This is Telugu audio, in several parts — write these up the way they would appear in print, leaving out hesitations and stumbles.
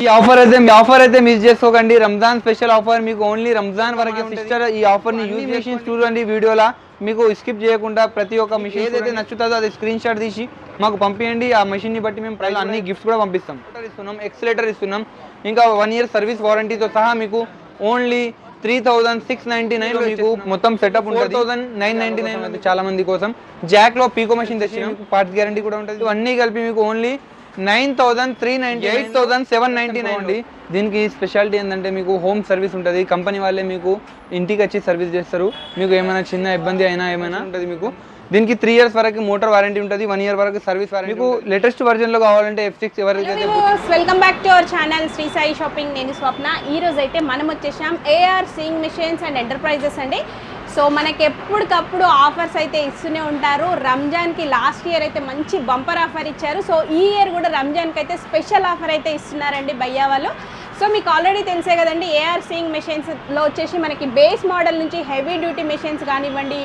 ఈ ఆఫర్ అయితే మిస్ చేసుకోకండి. రంజాన్ స్పెషల్ ఆఫర్ మీకు ఓన్లీ రంజాన్ వరకే సిస్టర్. ఈ ఆఫర్ ని యూజ్ చేసి చూడండి వీడియోలా, మీకు స్కిప్ చేయకుండా ప్రతి ఒక్క మిషన్ ఏదైతే నచ్చుతుందో అది స్క్రీన్ షాట్ తీసి మాకు పంపించండి. ఆ మెషిన్ ని బట్టి మేము ప్రైస్ అన్ని గిఫ్ట్స్ కూడా పంపిస్తాం. ఇస్తున్నాం, ఎక్సలేటర్ ఇస్తున్నాం, ఇంకా 1 year సర్వీస్ వారంటీతో సహా మీకు ఓన్లీ 3699 మీకు మొత్తం సెటప్ ఉంటుంది. 4999 చాలా మంది కోసం జాక్ లో పీకో మెషిన్ తెచ్చి పార్ట్స్ గ్యారంటీ కూడా ఉంటుంది. అన్ని కలిపి మీకు ఓన్లీ 9390 8799 అండి. దీనికి స్పెషాలిటీ ఏంటంటే మీకు హోమ్ సర్వీస్ ఉంటుంది. కంపెనీ వాళ్ళే మీకు ఇంటికి వచ్చి సర్వీస్ చేస్తారు. మీకు ఏమైనా చిన్న ఇబ్బంది అయినా ఏమైనా ఉంటుంది. మీకు దీనికి 3 years వరకు మోటార్ వారంటీ ఉంటుంది, 1 year వరకు సర్వీస్ వారంటీ. మీకు లేటెస్ట్ వర్జన్ లో కావాలంటే F6 ఎవరికైతే. Welcome back to our channel Shri Sai shopping. నేను స్వప్న. ఈ రోజు అయితే మనం వచ్చేసాం AR swing machines and enterprises అండి. సో మనకి ఎప్పటికప్పుడు ఆఫర్స్ అయితే ఇస్తూనే ఉంటారు. రంజాన్కి లాస్ట్ ఇయర్ అయితే మంచి బంపర్ ఆఫర్ ఇచ్చారు. సో ఈ ఇయర్ కూడా రంజాన్కి అయితే స్పెషల్ ఆఫర్ అయితే ఇస్తున్నారండి భయ్యా వాళ్ళు. సో మీకు ఆల్రెడీ తెలిసే కదండి, ఏఆర్ స్వింగ్ మిషన్స్లో వచ్చేసి మనకి బేస్ మోడల్ నుంచి హెవీ డ్యూటీ మిషన్స్ కానివ్వండి,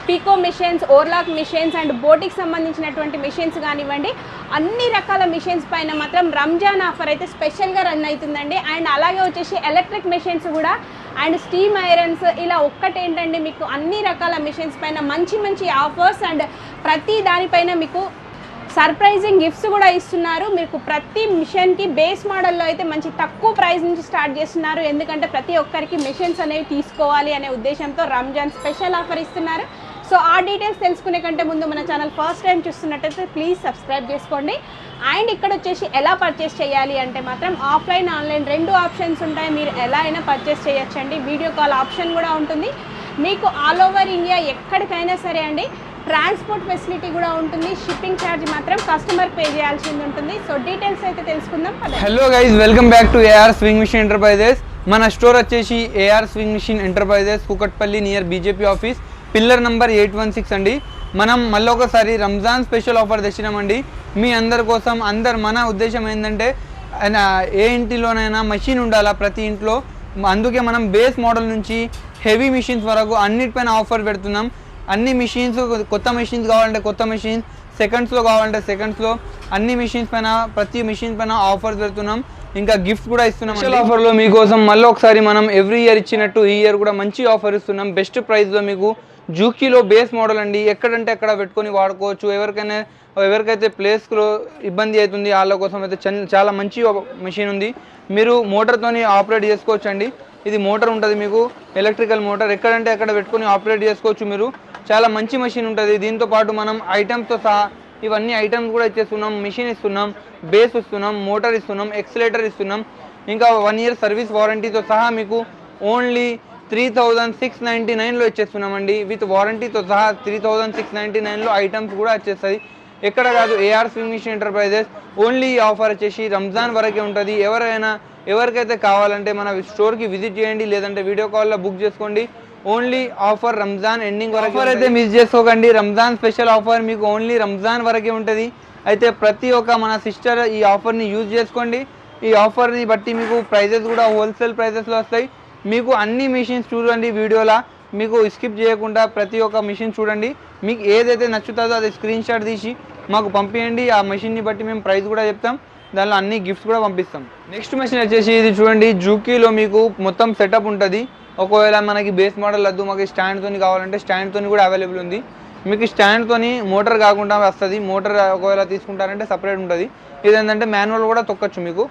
పీకో మిషన్స్, ఓర్లాక్ మిషన్స్ అండ్ బోటికి సంబంధించినటువంటి మిషన్స్ కానివ్వండి, అన్ని రకాల మిషన్స్ పైన మాత్రం రంజాన్ ఆఫర్ అయితే స్పెషల్గా రన్ అవుతుందండి. అండ్ అలాగే వచ్చేసి ఎలక్ట్రిక్ మిషన్స్ కూడా అండ్ స్టీమ్ ఐరన్స్, ఇలా ఒక్కటేంటండి మీకు అన్ని రకాల మిషన్స్ పైన మంచి మంచి ఆఫర్స్ అండ్ ప్రతి దానిపైన మీకు సర్ప్రైజింగ్ గిఫ్ట్స్ కూడా ఇస్తున్నారు. మీకు ప్రతి మిషన్కి బేస్ మోడల్లో అయితే మంచి తక్కువ ప్రైస్ నుంచి స్టార్ట్ చేస్తున్నారు. ఎందుకంటే ప్రతి ఒక్కరికి మిషన్స్ అనేవి తీసుకోవాలి అనే ఉద్దేశంతో రంజాన్ స్పెషల్ ఆఫర్ ఇస్తున్నారు. సో ఆ డీటెయిల్స్ తెలుసుకునే కంటే ముందు మన ఛానల్ ఫస్ట్ టైం చూస్తున్నట్టయితే ప్లీజ్ సబ్స్క్రైబ్ చేసుకోండి. అండ్ ఇక్కడ వచ్చేసి ఎలా పర్చేస్ చేయాలి అంటే మాత్రం ఆఫ్లైన్ ఆన్లైన్ 2 ఆప్షన్స్ ఉంటాయి. మీరు ఎలా అయినా పర్చేస్ చేయొచ్చండి. వీడియో కాల్ ఆప్షన్ కూడా ఉంటుంది. మీకు ఆల్ ఓవర్ ఇండియా ఎక్కడికైనా సరే అండి ట్రాన్స్పోర్ట్ ఫెసిలిటీ కూడా ఉంటుంది. షిప్పింగ్ ఛార్జ్ మాత్రం కస్టమర్ పే చేయాల్సింది ఉంటుంది. సో డీటెయిల్స్ అయితే తెలుసుకుందాం. Hello guys, welcome back to AR swing machine enterprises. మన స్టోర్ వచ్చేసి AR swing machine enterprises, Kukatpally near BJP office, pillar number 816 అండి. మనం మళ్ళీ ఒకసారి రంజాన్ స్పెషల్ ఆఫర్ తెచ్చినామండి మీ అందరి కోసం. మన ఉద్దేశం ఏంటంటే ఏ ఇంటిలోనైనా మెషిన్ ఉండాలా ప్రతి ఇంట్లో. అందుకే మనం బేస్ మోడల్ నుంచి హెవీ మిషన్స్ వరకు అన్నిటిపైన ఆఫర్ పెడుతున్నాం. అన్ని మిషన్స్, కొత్త మిషన్స్ కావాలంటే కొత్త మిషన్స్, సెకండ్స్లో కావాలంటే సెకండ్స్లో, అన్ని మిషన్స్ పైన ప్రతి మిషన్ పైన ఆఫర్స్ పెడుతున్నాం. ఇంకా గిఫ్ట్స్ కూడా ఇస్తున్నాం. స్పెషల్ ఆఫర్లో మీకోసం మళ్ళీ ఒకసారి మనం ఎవ్రీ ఇయర్ ఇచ్చినట్టు ఈ ఇయర్ కూడా మంచి ఆఫర్ ఇస్తున్నాం. బెస్ట్ ప్రైస్లో మీకు జూకీలో బేస్ మోడల్ అండి. ఎక్కడంటే అక్కడ పెట్టుకొని వాడుకోవచ్చు. ఎవరికైతే ప్లేస్లో ఇబ్బంది అవుతుంది వాళ్ళ కోసం అయితే చాలా మంచి మెషిన్ ఉంది. మీరు మోటార్తోని ఆపరేట్ చేసుకోవచ్చు అండి. ఇది మోటార్ ఉంటుంది మీకు, ఎలక్ట్రికల్ మోటార్. ఎక్కడంటే అక్కడ పెట్టుకొని ఆపరేట్ చేసుకోవచ్చు మీరు. చాలా మంచి మెషిన్ ఉంటుంది. దీంతో పాటు మనం ఐటమ్స్తో సహా ఇవన్నీ ఐటమ్స్ కూడా ఇచ్చేస్తున్నాం. మిషన్ ఇస్తున్నాం, బేస్ ఇస్తున్నాం, మోటార్ ఇస్తున్నాం, ఎక్సలేటర్ ఇస్తున్నాం, ఇంకా 1 year సర్వీస్ వారంటీతో సహా మీకు ఓన్లీ 3699లో ఇచ్చేస్తున్నామండి. విత్ వారంటీతో సహా 3699లో ఐటమ్స్ కూడా వచ్చేస్తాయి. ఎక్కడ కాదు, AR swing machine enterprises. Only ఈ ఆఫర్ వచ్చేసి రంజాన్ వరకే ఉంటుంది. ఎవరికైతే కావాలంటే మన స్టోర్కి విజిట్ చేయండి, లేదంటే వీడియో కాల్లో బుక్ చేసుకోండి. ఓన్లీ ఆఫర్ రంజాన్ ఎండింగ్ వరకు. ఆఫర్ అయితే మిస్ చేసుకోకండి. రంజాన్ స్పెషల్ ఆఫర్ మీకు ఓన్లీ రంజాన్ వరకే ఉంటుంది. అయితే ప్రతి ఒక్క మన సిస్టర్ ఈ ఆఫర్ని యూజ్ చేసుకోండి. ఈ ఆఫర్ని బట్టి మీకు ప్రైజెస్ కూడా హోల్సేల్ ప్రైజెస్లో వస్తాయి. మీకు అన్ని మిషన్స్ చూడండి వీడియోలా, మీకు స్కిప్ చేయకుండా ప్రతి ఒక్క మిషన్ చూడండి. మీకు ఏదైతే నచ్చుతుందో అది స్క్రీన్ షాట్ తీసి మాకు పంపించండి. ఆ మెషిన్ని బట్టి మేము ప్రైస్ కూడా చెప్తాం, దానిలో అన్ని గిఫ్ట్స్ కూడా పంపిస్తాం. నెక్స్ట్ మెషిన్ వచ్చేసి ఇది చూడండి, జూకీలో మీకు మొత్తం సెటప్ ఉంటుంది. ఒకవేళ మనకి బేస్ మోడల్ వద్దు, మాకు స్టాండ్తో కావాలంటే స్టాండ్తో కూడా అవైలబుల్ ఉంది. మీకు స్టాండ్తో మోటార్ కాకుండా వస్తుంది. మోటార్ ఒకవేళ తీసుకుంటారంటే సపరేట్ ఉంటుంది. ఇదేంటంటే మాన్యువల్ కూడా తొక్కచ్చు. మీకు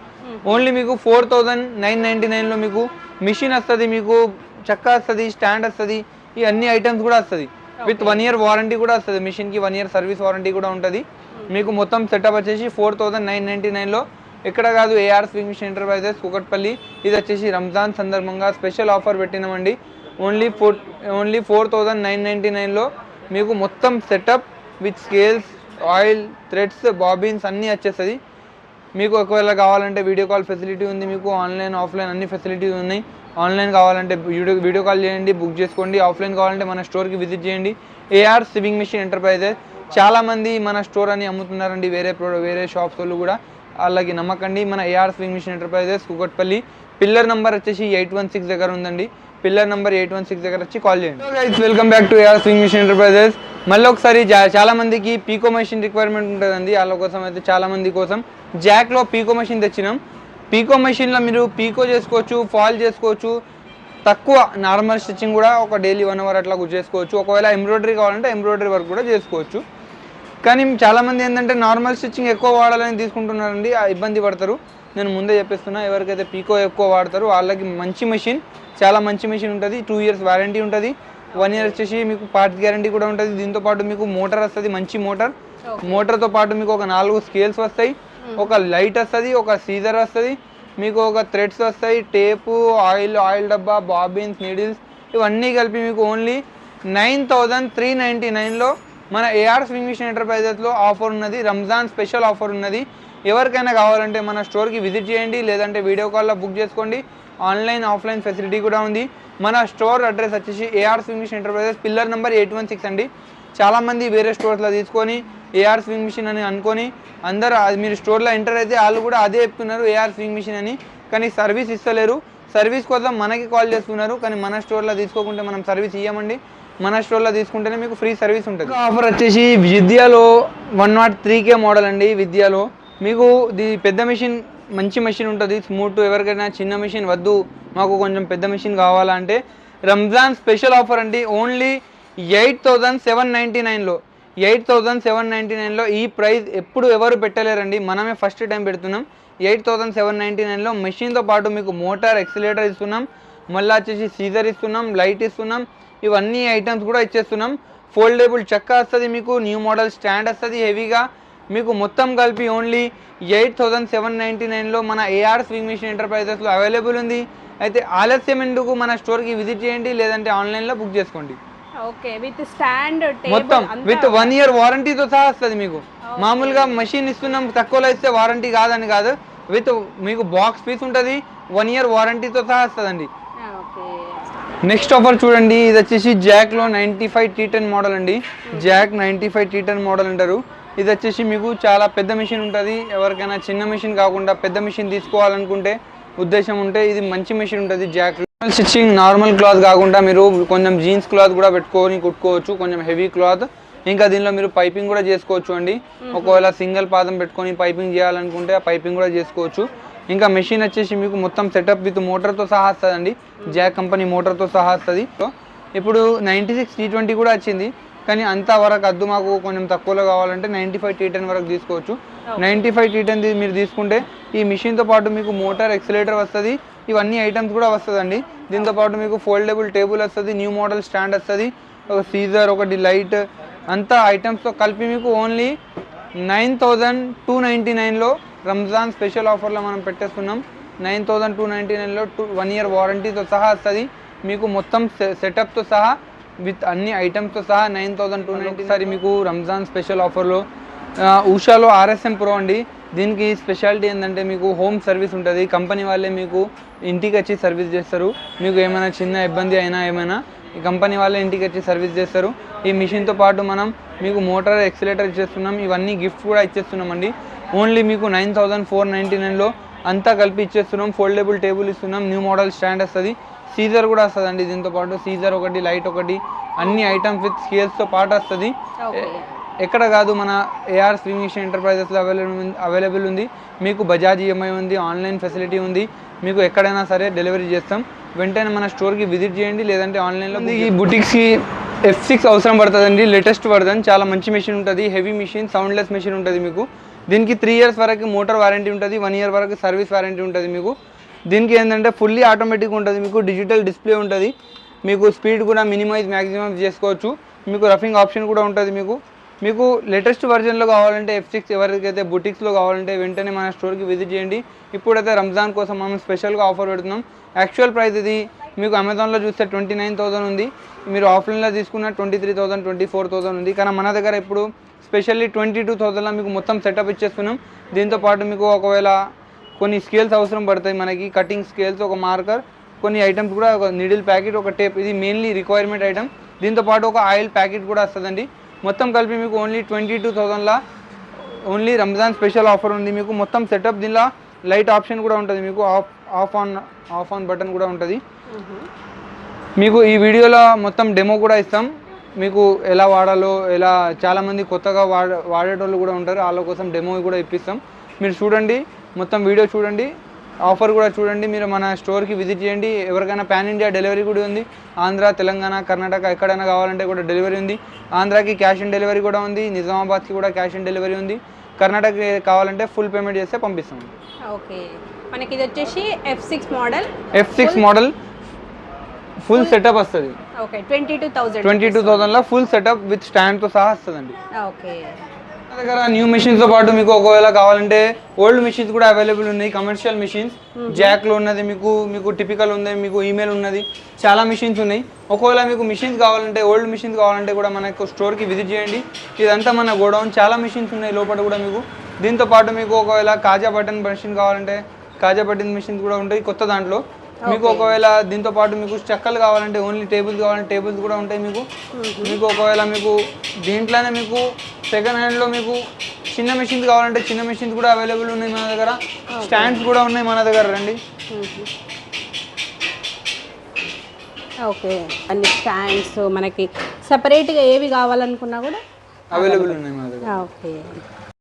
ఓన్లీ మీకు 4999లో మీకు మిషన్ వస్తుంది, మీకు చక్క వస్తుంది, స్టాండ్ వస్తుంది, ఈ అన్ని ఐటమ్స్ కూడా వస్తుంది. విత్ 1 year వారంటీ కూడా వస్తుంది. మిషన్కి 1 year సర్వీస్ వారంటీ కూడా ఉంటుంది. మీకు మొత్తం సెటప్ వచ్చేసి 4999లో. ఎక్కడ కాదు, AR swing machine enterprises, Kukatpally. ఇది వచ్చేసి రంజాన్ సందర్భంగా స్పెషల్ ఆఫర్ పెట్టినామండి. ఓన్లీ 4999లో మీకు మొత్తం setup with scales, oil, threads, bobbins అన్నీ వచ్చేస్తుంది. మీకు ఒకవేళ కావాలంటే వీడియో కాల్ ఫెసిలిటీ ఉంది. మీకు ఆన్లైన్, ఆఫ్లైన్ అన్ని ఫెసిలిటీస్ ఉన్నాయి. ఆన్లైన్ కావాలంటే వీడియో కాల్ చేయండి, బుక్ చేసుకోండి. ఆఫ్లైన్ కావాలంటే మన స్టోర్కి విజిట్ చేయండి. AR swing machine enterprises. చాలామంది మన స్టోర్ అని అమ్ముతున్నారండి, వేరే షాప్స్ వాళ్ళు కూడా. వాళ్ళకి నమ్మకండి. మన AR swing machine enterprises, Kukatpally, pillar number వచ్చేసి 816 దగ్గర ఉందండి. పిల్లర్ నెంబర్ 816 దగ్గర వచ్చి కాల్ చేయండి. Welcome back to AR swing machine enterprises. మళ్ళీ ఒకసారి చాలా మందికి పీకో మెషిన్ రిక్వైర్మెంట్ ఉంటుందండి. వాళ్ళ కోసం అయితే చాలా మంది కోసం జాక్లో పీకో మెషిన్ తెచ్చినాం. పీకో మెషిన్లో మీరు పీకో చేసుకోవచ్చు, ఫాల్ చేసుకోవచ్చు, తక్కువ నార్మల్ స్టిచ్చింగ్ కూడా ఒక డైలీ 1 అవర్ అట్లా చేసుకోవచ్చు. ఒకవేళ ఎంబ్రాయిడరీ కావాలంటే ఎంబ్రాయిడరీ వర్క్ కూడా చేసుకోవచ్చు. కానీ చాలామంది ఏంటంటే నార్మల్ స్టిచ్చింగ్ ఎక్కువ వాడాలని తీసుకుంటున్నారండి, ఇబ్బంది పడతారు. నేను ముందే చెప్పేస్తున్నా, ఎవరికైతే పీకో ఎక్కువ వాడతారో వాళ్ళకి మంచి మెషిన్, చాలా మంచి మెషిన్ ఉంటుంది. 2 years వారంటీ ఉంటుంది. 1 year వచ్చేసి మీకు పార్ట్స్ గ్యారంటీ కూడా ఉంటుంది. దీంతోపాటు మీకు మోటార్ వస్తుంది, మంచి మోటార్తో పాటు మీకు ఒక 4 స్కేల్స్ వస్తాయి, ఒక లైట్ వస్తుంది, ఒక సీజర్ వస్తుంది, మీకు ఒక థ్రెడ్స్ వస్తాయి, టేపు, ఆయిల్ డబ్బా, బాబిన్స్, నీడిల్స్ ఇవన్నీ కలిపి మీకు ఓన్లీ 9399లో మన ఏఆర్ స్వింగ్ మిషన్ ఎంటర్ప్రైజెస్లో ఆఫర్ ఉన్నది. రంజాన్ స్పెషల్ ఆఫర్ ఉన్నది. ఎవరికైనా కావాలంటే మన స్టోర్కి విజిట్ చేయండి, లేదంటే వీడియో కాల్లో బుక్ చేసుకోండి. ఆన్లైన్ ఆఫ్లైన్ ఫెసిలిటీ కూడా ఉంది. మన స్టోర్ అడ్రస్ వచ్చేసి AR swing machine enterprises pillar number 816 అండి. చాలామంది వేరే స్టోర్స్లో తీసుకొని ఏఆర్ స్వింగ్ మిషన్ అని అనుకొని అందరూ అది మీరు స్టోర్లో ఎంటర్ అయితే వాళ్ళు కూడా అదే చెప్తున్నారు ఏఆర్ స్వింగ్ మిషన్ అని, కానీ సర్వీస్ ఇస్తలేరు. సర్వీస్ కోసం మనకి కాల్ చేస్తున్నారు, కానీ మన స్టోర్లో తీసుకోకుంటే మనం సర్వీస్ ఇవ్వమండి. మన స్టోర్లో తీసుకుంటేనే మీకు ఫ్రీ సర్వీస్ ఉంటుంది. ఆఫర్ వచ్చేసి విద్యాలో 103K మోడల్ అండి. విద్యాలో మీకు పెద్ద మెషిన్, మంచి మెషిన్ ఉంటుంది, స్మూత్. ఎవరికైనా చిన్న మెషిన్ వద్దు, మాకు కొంచెం పెద్ద మెషిన్ కావాలంటే రంజాన్ స్పెషల్ ఆఫర్ అండి. ఓన్లీ 8799లో 8799లో ఈ ప్రైస్ ఎప్పుడు ఎవరు పెట్టలేరండి, మనమే ఫస్ట్ టైం పెడుతున్నాం. 8799లో మెషిన్తో పాటు మీకు మోటార్, ఎక్సిలేటర్ ఇస్తున్నాం, మళ్ళీ వచ్చేసి సీజర్ ఇస్తున్నాం, లైట్ ఇస్తున్నాం, ఇవన్నీ ఐటమ్స్ కూడా ఇచ్చేస్తున్నాం. ఫోల్డబుల్ చెక్క వస్తుంది, మీకు న్యూ మోడల్ స్టాండ్ వస్తుంది హెవీగా. మీకు మొత్తం కలిపి ఓన్లీ 8799లో మన ఏఆర్ స్వింగ్ మిషన్ ఎంటర్ప్రైజెస్లో అవైలబుల్ ఉంది. అయితే ఆలస్యం ఎందుకు, మన స్టోర్కి విజిట్ చేయండి, లేదంటే ఆన్లైన్లో బుక్ చేసుకోండి. ఓకే, విత్ స్టాండ్ మొత్తం విత్ 1 year వారంటీతో సహా వస్తుంది. మీకు మామూలుగా మెషిన్ ఇస్తున్నాం తక్కువలో ఇస్తే వారంటీ కాదని కాదు, విత్ మీకు బాక్స్ పీస్ ఉంటుంది, 1 year వారంటీతో సహా వస్తుందండి. నెక్స్ట్ ఆఫర్ చూడండి, ఇది వచ్చేసి జాక్లో 95 T10 మోడల్ అండి. జాక్ 95 T10 మోడల్ అంటారు. ఇది వచ్చేసి మీకు చాలా పెద్ద మెషిన్ ఉంటుంది. ఎవరికైనా చిన్న మెషిన్ కాకుండా పెద్ద మెషిన్ తీసుకోవాలనుకుంటే ఉద్దేశం ఉంటే ఇది మంచి మెషిన్ ఉంటుంది. జాక్ స్టిచ్చింగ్ నార్మల్ క్లాత్ కాకుండా మీరు కొంచెం జీన్స్ క్లాత్ కూడా పెట్టుకొని కుట్టుకోవచ్చు, కొంచెం హెవీ క్లాత్. ఇంకా దీనిలో మీరు పైపింగ్ కూడా చేసుకోవచ్చు అండి. ఒకవేళ సింగిల్ పాదం పెట్టుకొని పైపింగ్ చేయాలనుకుంటే ఆ పైపింగ్ కూడా చేసుకోవచ్చు. ఇంకా మెషిన్ వచ్చేసి మీకు మొత్తం సెటప్ విత్ మోటార్తో సహా వస్తుందండి. జాక్ కంపెనీ మోటార్తో సహా వస్తుంది. ఇప్పుడు 96 T20 కూడా వచ్చింది, కానీ అంత వరకు వద్దు, మాకు కొంచెం తక్కువలో కావాలంటే 95 T10 వరకు తీసుకోవచ్చు. 95 T10 మీరు తీసుకుంటే ఈ మిషన్తో పాటు మీకు మోటార్, ఎక్సిలేటర్ వస్తుంది, ఇవన్నీ ఐటమ్స్ కూడా వస్తుందండి. దీంతో పాటు మీకు ఫోల్డబుల్ టేబుల్ వస్తుంది, న్యూ మోడల్ స్టాండ్ వస్తుంది, ఒక సీజర్, ఒకటి లైట్, అంతా ఐటమ్స్తో కలిపి మీకు ఓన్లీ 9299లో రంజాన్ స్పెషల్ ఆఫర్లో మనం పెట్టేస్తున్నాం. 9299లో 1 year వారంటీతో సహా వస్తుంది. మీకు మొత్తం సెటప్తో సహా విత్ అన్ని ఐటమ్స్తో సహా 9299. సరే, మీకు రంజాన్ స్పెషల్ ఆఫర్లో ఉషాలో RSM Pro అండి. దీనికి స్పెషాలిటీ ఏంటంటే మీకు హోమ్ సర్వీస్ ఉంటుంది. కంపెనీ వాళ్ళే మీకు ఇంటికి వచ్చి సర్వీస్ చేస్తారు. మీకు ఏమైనా చిన్న ఇబ్బంది అయినా ఏమైనా ఈ కంపెనీ వాళ్ళే ఇంటికి వచ్చి సర్వీస్ చేస్తారు. ఈ మిషన్తో పాటు మనం మీకు మోటార్, ఎక్సిలేటర్ ఇచ్చేస్తున్నాం, ఇవన్నీ గిఫ్ట్ కూడా ఇచ్చేస్తున్నామండి. ఓన్లీ మీకు 9499లో అంతా కలిపి ఇచ్చేస్తున్నాం. ఫోల్డబుల్ టేబుల్ ఇస్తున్నాం, న్యూ మోడల్ స్టాండ్ వస్తుంది, సీజర్ కూడా వస్తుందండి. దీంతో పాటు సీజర్ ఒకటి, లైట్ ఒకటి, అన్ని ఐటమ్స్ విత్ స్కేల్స్తో పాటు వస్తుంది. ఎక్కడ కాదు, మన ఏఆర్ స్వింగ్ మిషన్ ఎంటర్ప్రైజెస్లో అవైలబుల్ ఉంది. మీకు బజాజ్ EMI ఉంది, ఆన్లైన్ ఫెసిలిటీ ఉంది. మీకు ఎక్కడైనా సరే డెలివరీ చేస్తాం. వెంటనే మన స్టోర్కి విజిట్ చేయండి, లేదంటే ఆన్లైన్లో. ఈ బుటిక్స్కి F6 అవసరం పడుతుందండి, లేటెస్ట్ వర్జన్. చాలా మంచి మెషిన్ ఉంటుంది, హెవీ మెషిన్, సౌండ్లెస్ మెషిన్ ఉంటుంది. మీకు దీనికి 3 years వరకు మోటార్ వారంటీ ఉంటుంది, 1 year వరకు సర్వీస్ వారంటీ ఉంటుంది. మీకు దీనికి ఏంటంటే ఫుల్లీ ఆటోమేటిక్ ఉంటుంది, మీకు డిజిటల్ డిస్ప్లే ఉంటుంది, మీకు స్పీడ్ కూడా మినిమైజ్ మ్యాక్సిమం చేసుకోవచ్చు, మీకు రఫింగ్ ఆప్షన్ కూడా ఉంటుంది. మీకు లేటెస్ట్ వర్జన్లో కావాలంటే F6, ఎవరికైతే బుటిక్స్లో కావాలంటే వెంటనే మన స్టోర్కి విజిట్ చేయండి. ఇప్పుడైతే రంజాన్ కోసం మనం స్పెషల్గా ఆఫర్ పెడుతున్నాం. యాక్చువల్ ప్రైస్ ఇది మీకు అమెజాన్లో చూస్తే 29,000 ఉంది, మీరు ఆఫ్లైన్లో తీసుకున్న 23,000, 24,000 ఉంది. కానీ మన దగ్గర ఇప్పుడు స్పెషల్లీ 22,000లో మీకు మొత్తం సెటప్ ఇచ్చేస్తున్నాం. దీంతో పాటు మీకు ఒకవేళ కొన్ని స్కేల్స్ అవసరం పడతాయి, మనకి కటింగ్ స్కేల్స్, ఒక మార్కర్, కొన్ని ఐటమ్స్ కూడా, ఒక నీడిల్ ప్యాకెట్, ఒక టేప్, ఇది మెయిన్లీ రిక్వైర్మెంట్ ఐటమ్. దీంతో పాటు ఒక ఆయిల్ ప్యాకెట్ కూడా వస్తుందండి. మొత్తం కలిపి మీకు ఓన్లీ 22,000లా ఓన్లీ రంజాన్ స్పెషల్ ఆఫర్ ఉంది. మీకు మొత్తం సెటప్, దీనిలో లైట్ ఆప్షన్ కూడా ఉంటుంది, మీకు ఆఫ్ ఆన్ బటన్ కూడా ఉంటుంది. మీకు ఈ వీడియోలో మొత్తం డెమో కూడా ఇస్తాం, మీకు ఎలా వాడాలో. ఎలా చాలామంది కొత్తగా వాడేటోళ్ళు కూడా ఉంటారు, వాళ్ళ కోసం డెమో కూడా ఇప్పిస్తాం. మీరు చూడండి, మొత్తం వీడియో చూడండి, ఆఫర్ కూడా చూడండి, మీరు మన స్టోర్కి విజిట్ చేయండి. ఎవరికైనా పాన్ ఇండియా డెలివరీ కూడా ఉంది. ఆంధ్ర, తెలంగాణ, కర్ణాటక ఎక్కడైనా కావాలంటే కూడా డెలివరీ ఉంది. ఆంధ్రాకి క్యాష్ ఆన్ డెలివరీ కూడా ఉంది, నిజామాబాద్కి కూడా క్యాష్ ఆన్ డెలివరీ ఉంది. కర్ణాటకకి కావాలంటే ఫుల్ పేమెంట్ చేస్తే పంపిస్తాం. ఓకే, మనకి ఇది వచ్చేసి F6 model. F6 model full setup వస్తుంది. ఓకే, 22,000. 22,000లో ఫుల్ సెటప్ విత్ స్టాండ్తో సహా వస్తుందండి. ఓకే, మన దగ్గర న్యూ మిషన్స్తో పాటు మీకు ఒకవేళ కావాలంటే ఓల్డ్ మిషన్స్ కూడా అవైలబుల్ ఉన్నాయి. కమర్షియల్ మిషన్స్ జాక్లో ఉన్నది, మీకు టిపికల్ ఉంది, మీకు ఈమెయిల్ ఉన్నది, చాలా మిషన్స్ ఉన్నాయి. ఒకవేళ మీకు మిషన్స్ కావాలంటే, ఓల్డ్ మిషన్స్ కావాలంటే కూడా మనకు స్టోర్కి విజిట్ చేయండి. ఇదంతా మన గోడౌన్, చాలా మిషన్స్ ఉన్నాయి లోపల కూడా మీకు. దీంతో పాటు మీకు ఒకవేళ కాజా బటన్ మిషన్ కావాలంటే కాజా బటన్ మిషన్స్ కూడా ఉంటాయి కొత్త దాంట్లో. మీకు ఒకవేళ దీంతో పాటు మీకు చెక్కలు కావాలంటే, ఓన్లీ టేబుల్స్ కావాలంటే టేబుల్స్ కూడా ఉంటాయి మీకు. మీకు ఒకవేళ మీకు దీంట్లోనే మీకు సెకండ్ హ్యాండ్లో మీకు చిన్న మిషన్స్ కావాలంటే చిన్న మిషన్స్ కూడా అవైలబుల్ ఉన్నాయి మన దగ్గర. స్టాండ్స్ కూడా ఉన్నాయి మన దగ్గర, రండి. ఓకే, అన్ని స్టాండ్స్ మనకి సపరేట్గా ఏవి కావాలనుకున్నా కూడా అవైలబుల్ ఉన్నాయి మన దగ్గర. ఓకే.